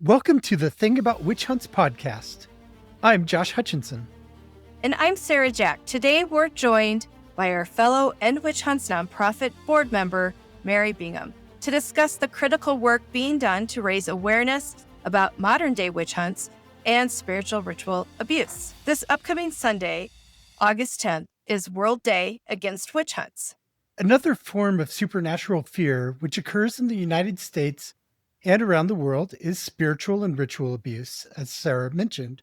Welcome to the Thing About Witch Hunts podcast. I'm Josh Hutchinson. And I'm Sarah Jack. Today we're joined by our fellow End Witch Hunts nonprofit board member, Mary Bingham, to discuss the critical work being done to raise awareness about modern-day witch hunts and spiritual ritual abuse. This upcoming Sunday, August 10th, is World Day Against Witch Hunts. Another form of supernatural fear which occurs in the United States and around the world is spiritual and ritual abuse, as Sarah mentioned.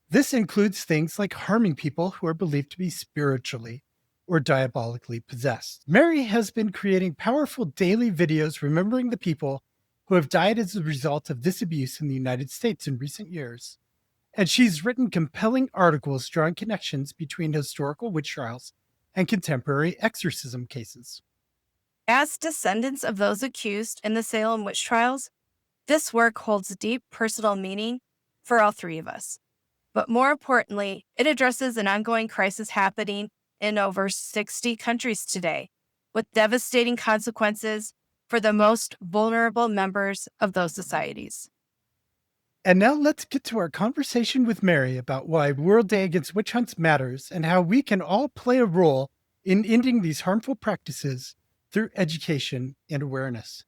This includes things like harming people who are believed to be spiritually or diabolically possessed. Mary has been creating powerful daily videos remembering the people who have died as a result of this abuse in the United States in recent years. And she's written compelling articles drawing connections between historical witch trials and contemporary exorcism cases. As descendants of those accused in the Salem witch trials, this work holds deep personal meaning for all three of us. But more importantly, it addresses an ongoing crisis happening in over 60 countries today, with devastating consequences for the most vulnerable members of those societies. And now let's get to our conversation with Mary about why World Day Against Witch Hunts matters and how we can all play a role in ending these harmful practices through education and awareness.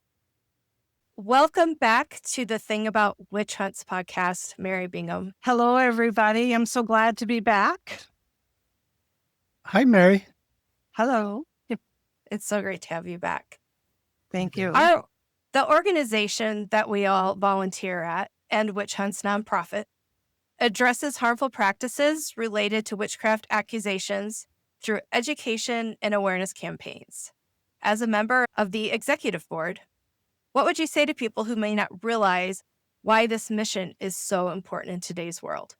Welcome back to the Thing About Witch Hunts podcast, Mary Bingham. Hello, everybody. I'm so glad to be back. Hi, Mary. Hello. It's so great to have you back. Thank you. The organization that we all volunteer at, End Witch Hunts nonprofit, addresses harmful practices related to witchcraft accusations through education and awareness campaigns. As a member of the executive board, what would you say to people who may not realize why this mission is so important in today's world?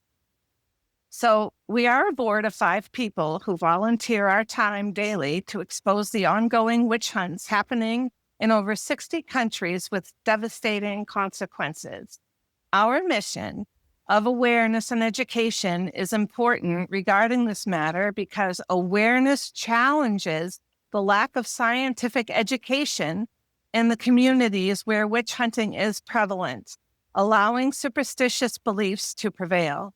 So we are a board of 5 people who volunteer our time daily to expose the ongoing witch hunts happening in over 60 countries with devastating consequences. Our mission of awareness and education is important regarding this matter because awareness challenges the lack of scientific education in the communities where witch hunting is prevalent, allowing superstitious beliefs to prevail.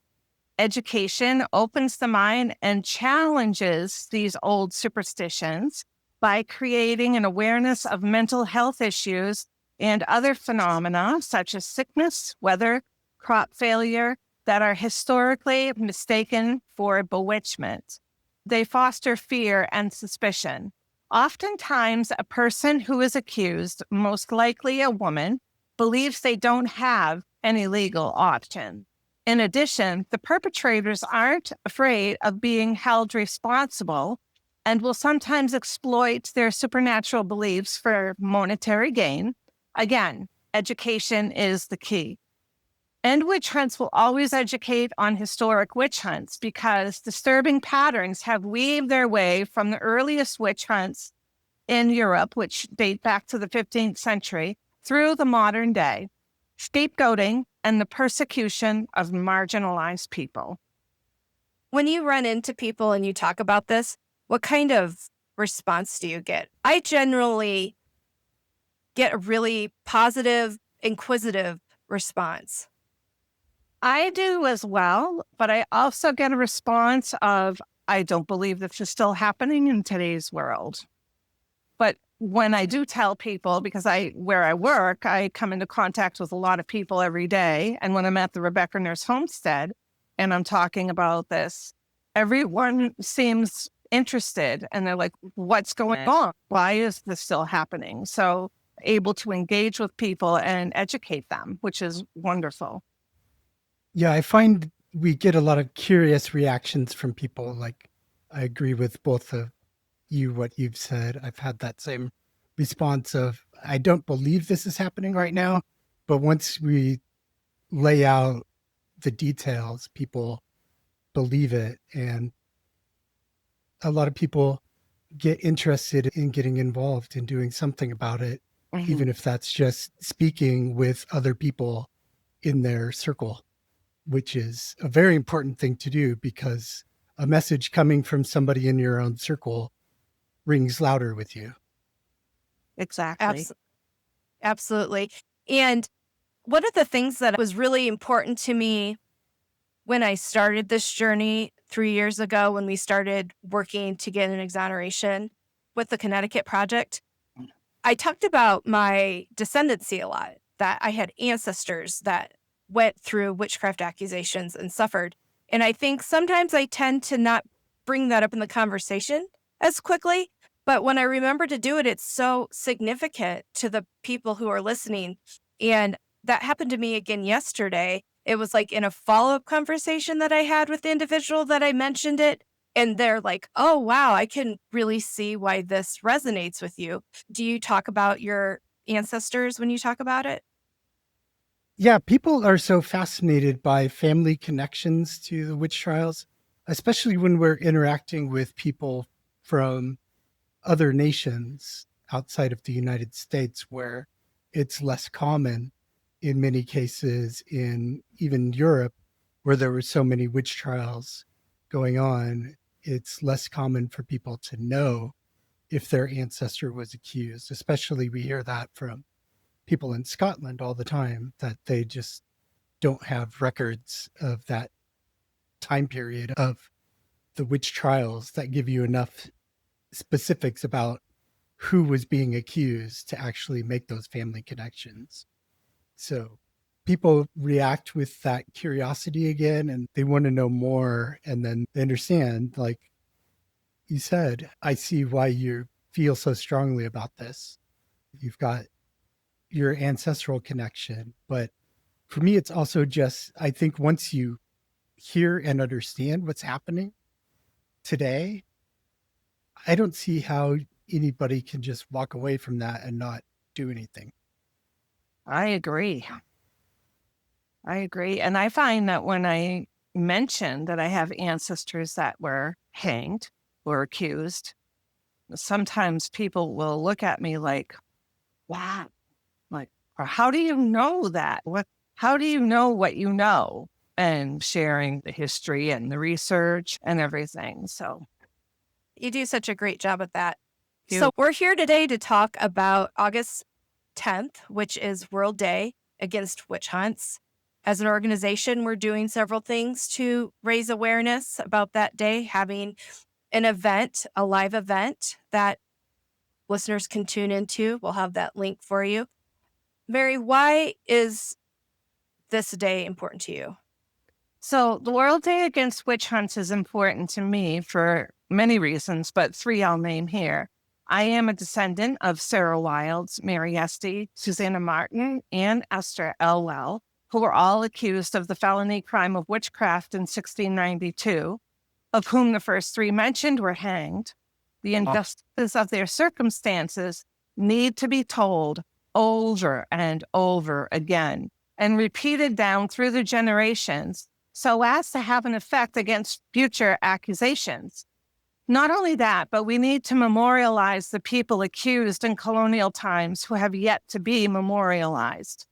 Education opens the mind and challenges these old superstitions by creating an awareness of mental health issues and other phenomena such as sickness, weather, crop failure that are historically mistaken for bewitchment. They foster fear and suspicion. Oftentimes, a person who is accused, most likely a woman, believes they don't have any legal option. In addition, the perpetrators aren't afraid of being held responsible and will sometimes exploit their supernatural beliefs for monetary gain. Again, education is the key. And witch hunts will always educate on historic witch hunts because disturbing patterns have weaved their way from the earliest witch hunts in Europe, which date back to the 15th century, through the modern day, scapegoating and the persecution of marginalized people. When you run into people and you talk about this, what kind of response do you get? I generally get a really positive, inquisitive response. I do as well, but I also get a response of, I don't believe this is still happening in today's world. But when I do tell people, because where I work, I come into contact with a lot of people every day. And when I'm at the Rebecca Nurse Homestead and I'm talking about this, everyone seems interested and they're like, what's going on? Why is this still happening? So able to engage with people and educate them, which is wonderful. Yeah, I find we get a lot of curious reactions from people. Like, I agree with both of you, what you've said. I've had that same response of, I don't believe this is happening right now. But once we lay out the details, people believe it. And a lot of people get interested in getting involved and doing something about it, even if that's just speaking with other people in their circle, which is a very important thing to do because a message coming from somebody in your own circle rings louder with you. Exactly. Absolutely. And One of the things that was really important to me when I started this journey 3 years ago, when we started working to get an exoneration with the Connecticut Project, I talked about my descendancy a lot, that I had ancestors that went through witchcraft accusations and suffered. And I think sometimes I tend to not bring that up in the conversation as quickly. But when I remember to do it, it's so significant to the people who are listening. And that happened to me again yesterday. It was like in a follow up conversation that I had with the individual that I mentioned it. And they're like, oh, wow, I can really see why this resonates with you. Do you talk about your ancestors when you talk about it? Yeah, people are so fascinated by family connections to the witch trials, especially when we're interacting with people from other nations outside of the United States, where it's less common in many cases in even Europe, where there were so many witch trials going on. It's less common for people to know if their ancestor was accused. Especially, we hear that from people in Scotland all the time, that they just don't have records of that time period of the witch trials that give you enough specifics about who was being accused to actually make those family connections. So people react with that curiosity again, and they want to know more. And then they understand, like you said, I see why you feel so strongly about this. You've got your ancestral connection. But for me, it's also just, I think once you hear and understand what's happening today, I don't see how anybody can just walk away from that and not do anything. I agree. I agree. And I find that when I mention that I have ancestors that were hanged or accused, sometimes people will look at me like, wow, like, or how do you know that? How do you know what you know? And sharing the history and the research and everything. So You do such a great job at that. you, So, we're here today to talk about August 10th, which is World Day Against Witch Hunts. As an organization, we're doing several things to raise awareness about that day, having an event, a live event that listeners can tune into. We'll have that link for you. Mary, why is this day important to you? So the World Day Against Witch Hunts is important to me for many reasons, but three I'll name here. I am a descendant of Sarah Wilds, Mary Esty, Susanna Martin, and Esther Elwell, who were all accused of the felony crime of witchcraft in 1692, of whom the first three mentioned were hanged. The injustices of their circumstances need to be told over and over again and repeated down through the generations so as to have an effect against future accusations. Not only that, but we need to memorialize the people accused in colonial times who have yet to be memorialized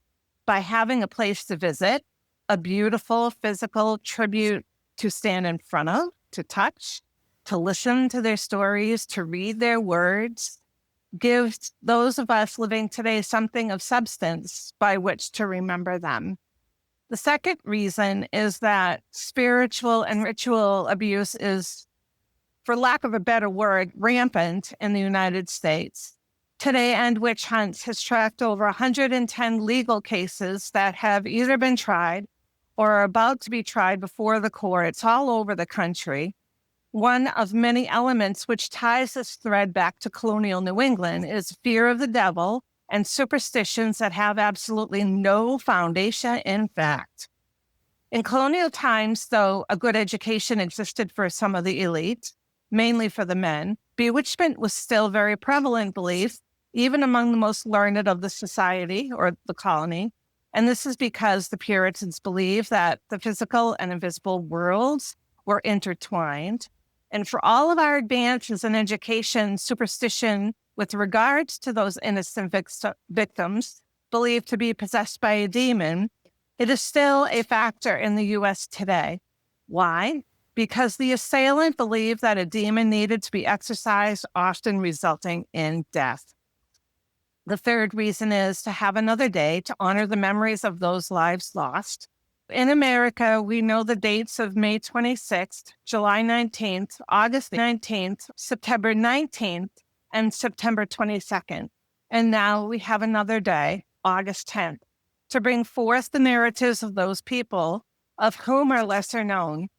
by having a place to visit, a beautiful physical tribute to stand in front of, to touch, to listen to their stories, to read their words, gives those of us living today something of substance by which to remember them. The second reason is that spiritual and ritual abuse is, for lack of a better word, rampant in the United States. Today End Witch Hunts has tracked over 110 legal cases that have either been tried or are about to be tried before the courts all over the country. One of many elements which ties this thread back to colonial New England is fear of the devil and superstitions that have absolutely no foundation in fact. In colonial times, though a good education existed for some of the elite, mainly for the men, bewitchment was still a very prevalent belief, even among the most learned of the society or the colony. And this is because the Puritans believed that the physical and invisible worlds were intertwined. And for all of our advances in education, superstition with regards to those innocent victims believed to be possessed by a demon, it is still a factor in the U.S. today. Why? Because the assailant believed that a demon needed to be exorcised, often resulting in death. The third reason is to have another day to honor the memories of those lives lost. In America, we know the dates of May 26th, July 19th, August 19th, September 19th, and September 22nd. And now we have another day, August 10th, to bring forth the narratives of those people of whom are lesser known,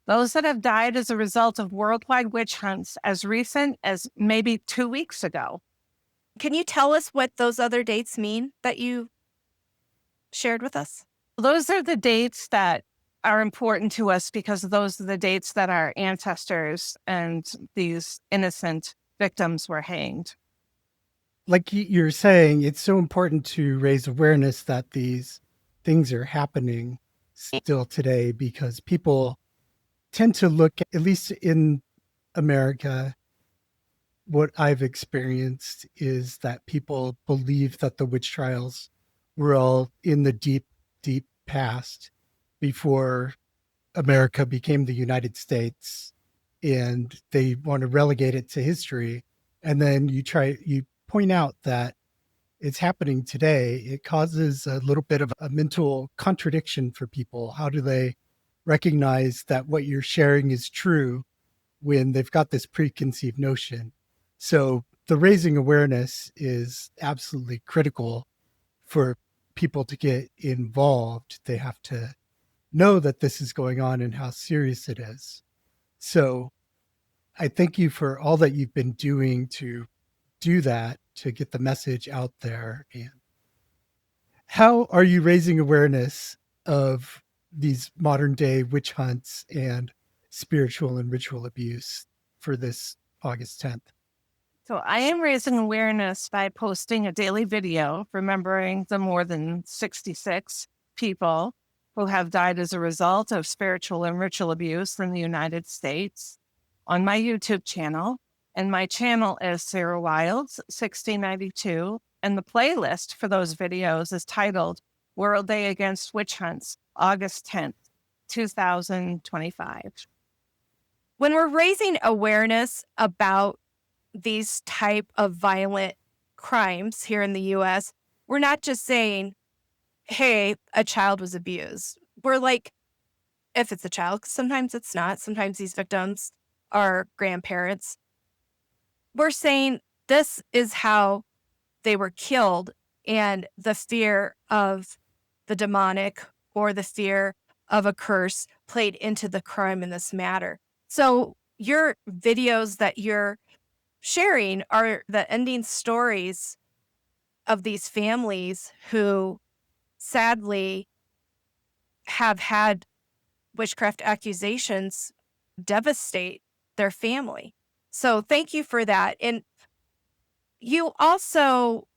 those that have died as a result of worldwide witch hunts as recent as maybe 2 weeks ago. Can you tell us what those other dates mean that you shared with us? Those are the dates that are important to us because those are the dates that our ancestors and these innocent victims were hanged. Like you're saying, it's so important to raise awareness that these things are happening still today, because people tend to look, at least in America, what I've experienced is that people believe that the witch trials were all in the deep, deep past before America became the United States, and they want to relegate it to history. And then you point out that it's happening today. It causes a little bit of a mental contradiction for people. How do they recognize that what you're sharing is true when they've got this preconceived notion? So the raising awareness is absolutely critical for people to get involved. They have to know that this is going on and how serious it is. So I thank you for all that you've been doing to do that, to get the message out there. And how are you raising awareness of these modern day witch hunts and spiritual and ritual abuse for this August 10th? So I am raising awareness by posting a daily video remembering the more than 66 people who have died as a result of spiritual and ritual abuse in the United States on my YouTube channel. And my channel is Sarah Wilds 1692. And the playlist for those videos is titled World Day Against Witch Hunts, August 10th, 2025. When we're raising awareness about these type of violent crimes here in the US, we're not just saying, hey, a child was abused. We're like, if it's a child, 'cause sometimes it's not. Sometimes these victims are grandparents. We're saying this is how they were killed, and the fear of the demonic or the fear of a curse played into the crime in this matter. So your videos that you're sharing are the ending stories of these families who sadly have had witchcraft accusations devastate their family. So thank you for that. And you also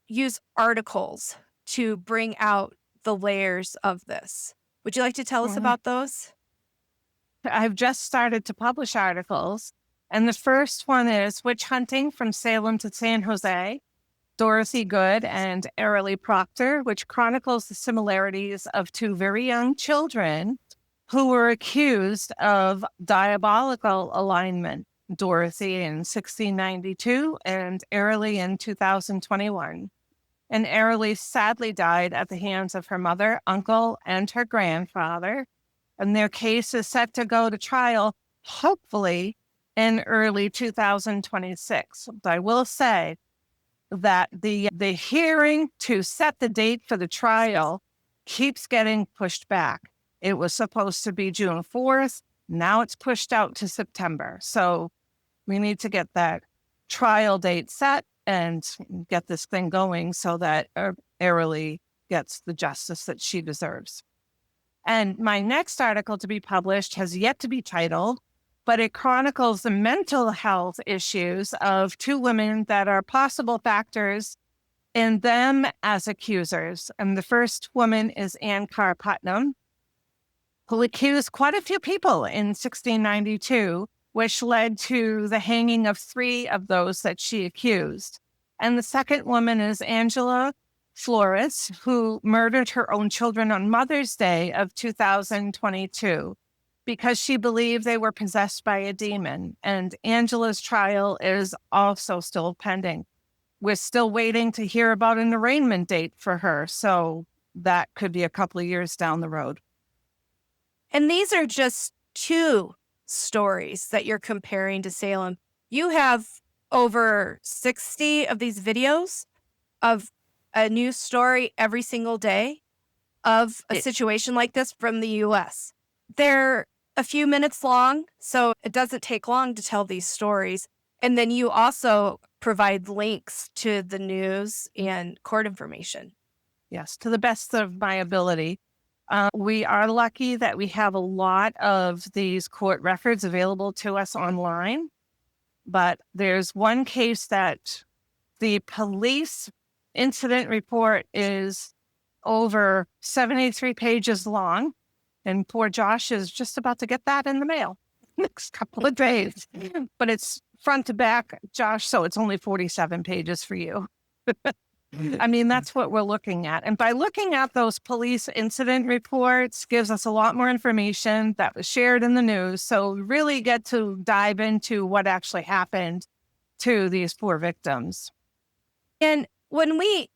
use articles to bring out the layers of this. Would you like to tell us about those? I've just started to publish articles, and the first one is Witch Hunting from Salem to San Jose, Dorothy Good and Arilee Proctor, which chronicles the similarities of two very young children who were accused of diabolical alignment, Dorothy in 1692 and Arilee in 2021. And Arilee sadly died at the hands of her mother, uncle, and her grandfather. And their case is set to go to trial, hopefully, in early 2026. But I will say that the hearing to set the date for the trial keeps getting pushed back. It was supposed to be June 4th. Now it's pushed out to September. So we need to get that trial date set and get this thing going so that Arilee gets the justice that she deserves. And my next article to be published has yet to be titled, but it chronicles the mental health issues of two women that are possible factors in them as accusers. And the first woman is Anne Carr Putnam, who accused quite a few people in 1692, which led to the hanging of 3 of those that she accused. And the second woman is Angela Flores, who murdered her own children on Mother's Day of 2022 because she believed they were possessed by a demon. And Angela's trial is also still pending. we're still waiting to hear about an arraignment date for her. So that could be a couple of years down the road. And these are just two stories that you're comparing to Salem. You have over 60 of these videos of a new story every single day of a situation like this from the US. They're a few minutes long, so it doesn't take long to tell these stories. And then you also provide links to the news and court information. Yes, to the best of my ability. We are lucky that we have a lot of these court records available to us online. But there's one case that the police incident report is over 73 pages long. And poor Josh is just about to get that in the mail next couple of days. But it's front to back, Josh, so it's only 47 pages for you. I mean, that's what we're looking at. And by looking at those police incident reports gives us a lot more information that was shared in the news. So we really get to dive into what actually happened to these poor victims. And when we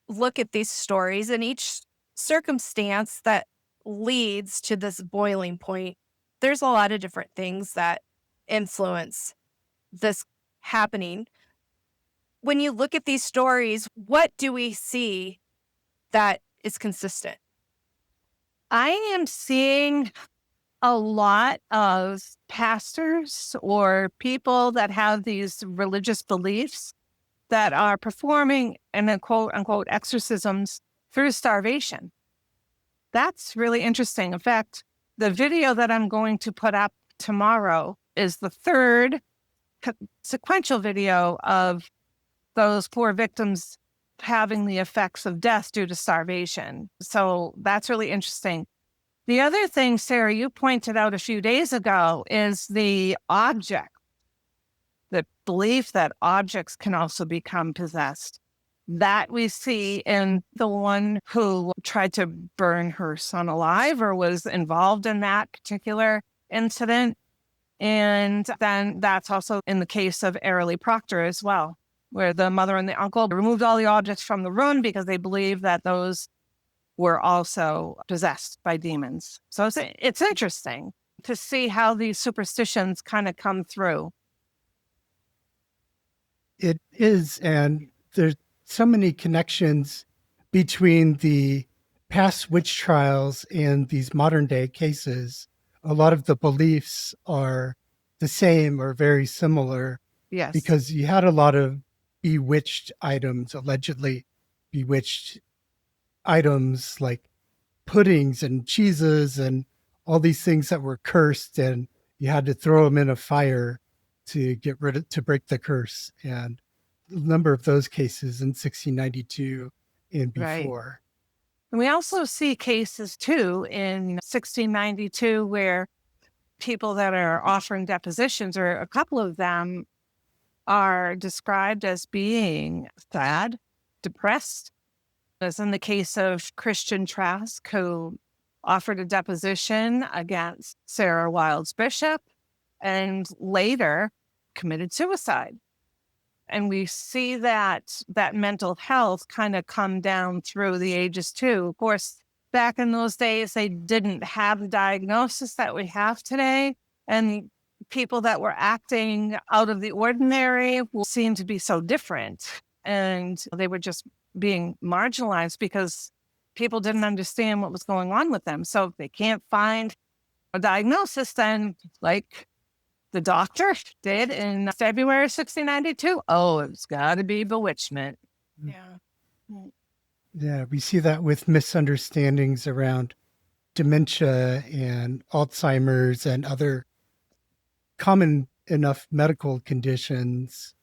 look at these stories and each circumstance that leads to this boiling point, there's a lot of different things that influence this happening. When you look at these stories, what do we see that is consistent? I am seeing a lot of pastors or people that have these religious beliefs that are performing in a quote unquote exorcisms through starvation. That's really interesting. In fact, the video that I'm going to put up tomorrow is the third sequential video of those poor victims having the effects of death due to starvation. So that's really interesting. The other thing, Sarah, you pointed out a few days ago is the belief that objects can also become possessed. That we see in the one who tried to burn her son alive or was involved in that particular incident. And then that's also in the case of Ariely Proctor as well, where the mother and the uncle removed all the objects from the room because they believed that those were also possessed by demons. So it's interesting to see how these superstitions kind of come through. It is, and there's so many connections between the past witch trials and these modern day cases. A lot of the beliefs are the same or very similar. Yes. Because you had a lot of bewitched items, allegedly bewitched items like puddings and cheeses and all these things that were cursed, and you had to throw them in a fire to break the curse. And a number of those cases in 1692 and before. Right. And we also see cases too in 1692 where people that are offering depositions, or a couple of them, are described as being sad, depressed, as in the case of Christian Trask, who offered a deposition against Sarah Wildes Bishop and later committed suicide. And we see that mental health kind of come down through the ages too. Of course, back in those days, they didn't have the diagnosis that we have today. And people that were acting out of the ordinary seemed to be so different. And they were just being marginalized because people didn't understand what was going on with them. So if they can't find a diagnosis, then like the doctor did in February 1692, it's got to be bewitchment. Yeah, we see that with misunderstandings around dementia and Alzheimer's and other common enough medical conditions,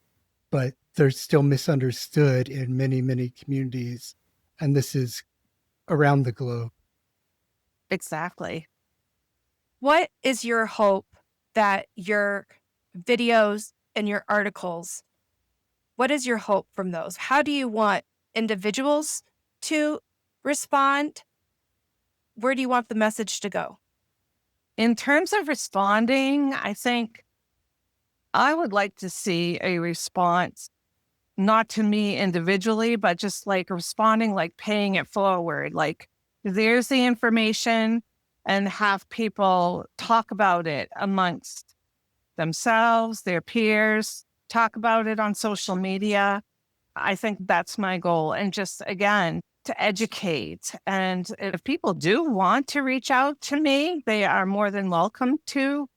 but they're still misunderstood in many, many communities. And this is around the globe. Exactly. What is your hope that your videos and your articles, what is your hope from those? How do you want individuals to respond? Where do you want the message to go? In terms of responding, I think I would like to see a response not to me individually, but just like responding, like paying it forward. Like, there's the information, and have people talk about it amongst themselves, their peers, talk about it on social media. I think that's my goal. And just, again, to educate. And if people do want to reach out to me, they are more than welcome to.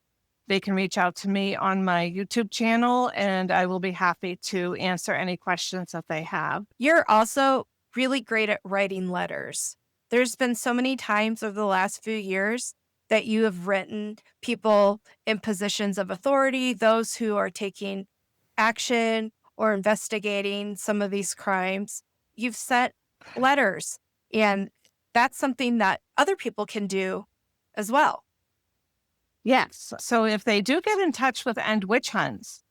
They can reach out to me on my YouTube channel, and I will be happy to answer any questions that they have. You're also really great at writing letters. There's been so many times over the last few years that you have written people in positions of authority, those who are taking action or investigating some of these crimes. You've sent letters, and that's something that other people can do as well. Yes. So if they do get in touch with End Witch Hunts,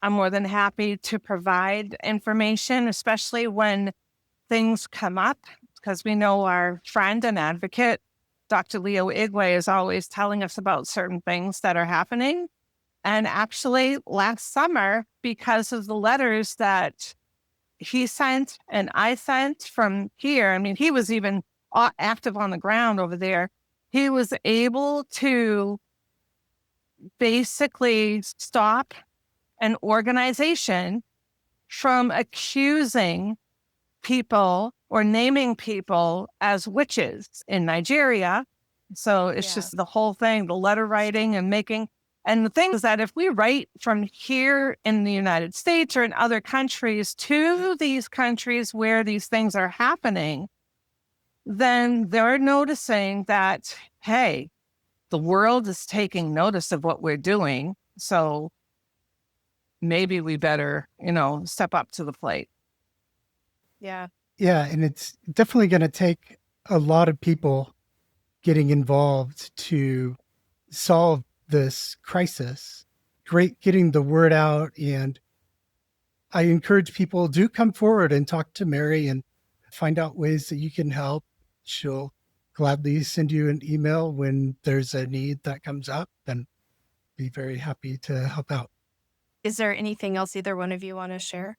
I'm more than happy to provide information, especially when things come up, because we know our friend and advocate, Dr. Leo Igwe, is always telling us about certain things that are happening. And actually, last summer, because of the letters that he sent and I sent from here, I mean, he was even active on the ground over there. He was able to basically stop an organization from accusing people or naming people as witches in Nigeria. So it's just the whole thing, the letter writing and making. And the thing is that if we write from here in the United States or in other countries to these countries where these things are happening, then they're noticing that, hey, the world is taking notice of what we're doing. So maybe we better, step up to the plate. Yeah. Yeah, and it's definitely going to take a lot of people getting involved to solve this crisis. Great getting the word out, and I encourage people, do come forward and talk to Mary and find out ways that you can help. She'll gladly send you an email when there's a need that comes up, and be very happy to help out. Is there anything else either one of you want to share?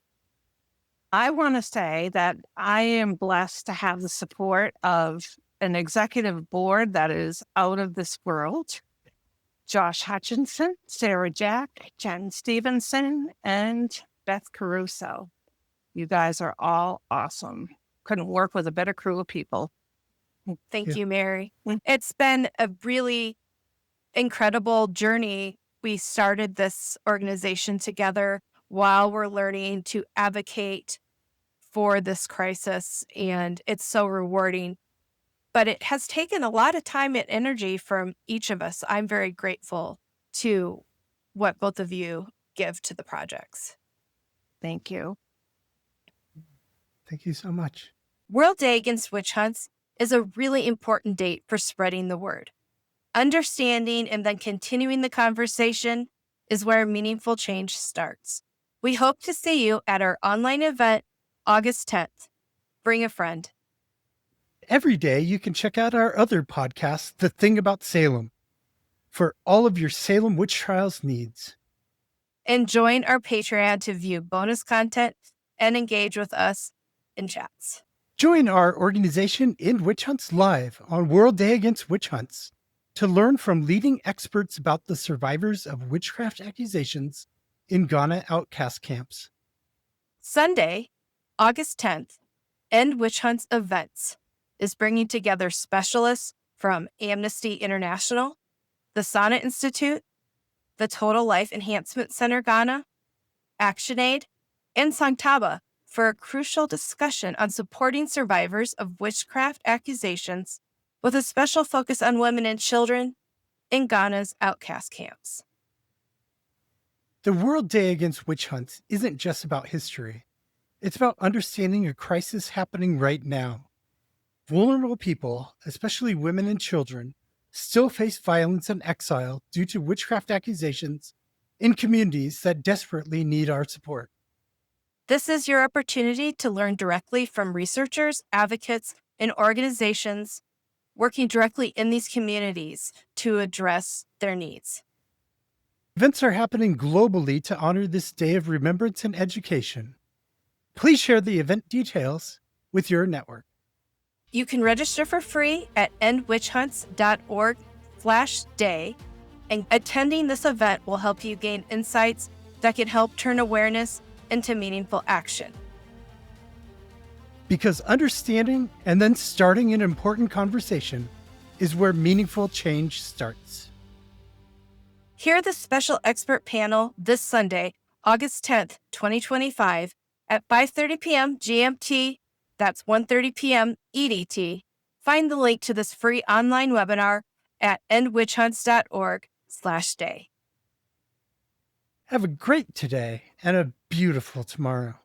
I want to say that I am blessed to have the support of an executive board that is out of this world. Josh Hutchinson, Sarah Jack, Jen Stevenson, and Beth Caruso. You guys are all awesome. Couldn't work with a better crew of people. Thank you, Mary. It's been a really incredible journey. We started this organization together while we're learning to advocate for this crisis, and it's so rewarding. But it has taken a lot of time and energy from each of us. I'm very grateful to what both of you give to the projects. Thank you. Thank you so much. World Day Against Witch Hunts is a really important date for spreading the word. Understanding and then continuing the conversation is where meaningful change starts. We hope to see you at our online event, August 10th. Bring a friend. Every day, you can check out our other podcast, The Thing About Salem, for all of your Salem witch trials needs. And join our Patreon to view bonus content and engage with us in chats. Join our organization End Witch Hunts live on World Day Against Witch Hunts to learn from leading experts about the survivors of witchcraft accusations in Ghana outcast camps. Sunday, August 10th, End Witch Hunts Events is bringing together specialists from Amnesty International, the Sana Institute, the Total Life Enhancement Center Ghana, ActionAid, and Sangtaba for a crucial discussion on supporting survivors of witchcraft accusations with a special focus on women and children in Ghana's outcast camps. The World Day Against Witch Hunts isn't just about history. It's about understanding a crisis happening right now. Vulnerable people, especially women and children, still face violence and exile due to witchcraft accusations in communities that desperately need our support. This is your opportunity to learn directly from researchers, advocates, and organizations working directly in these communities to address their needs. Events are happening globally to honor this day of remembrance and education. Please share the event details with your network. You can register for free at endwitchhunts.org/day, and attending this event will help you gain insights that can help turn awareness into meaningful action. Because understanding and then starting an important conversation is where meaningful change starts. Hear the special expert panel this Sunday, August 10th, 2025 at 5:30 p.m. GMT, that's 1:30 p.m. EDT. Find the link to this free online webinar at endwitchhunts.org/day. Have a great today and a beautiful tomorrow.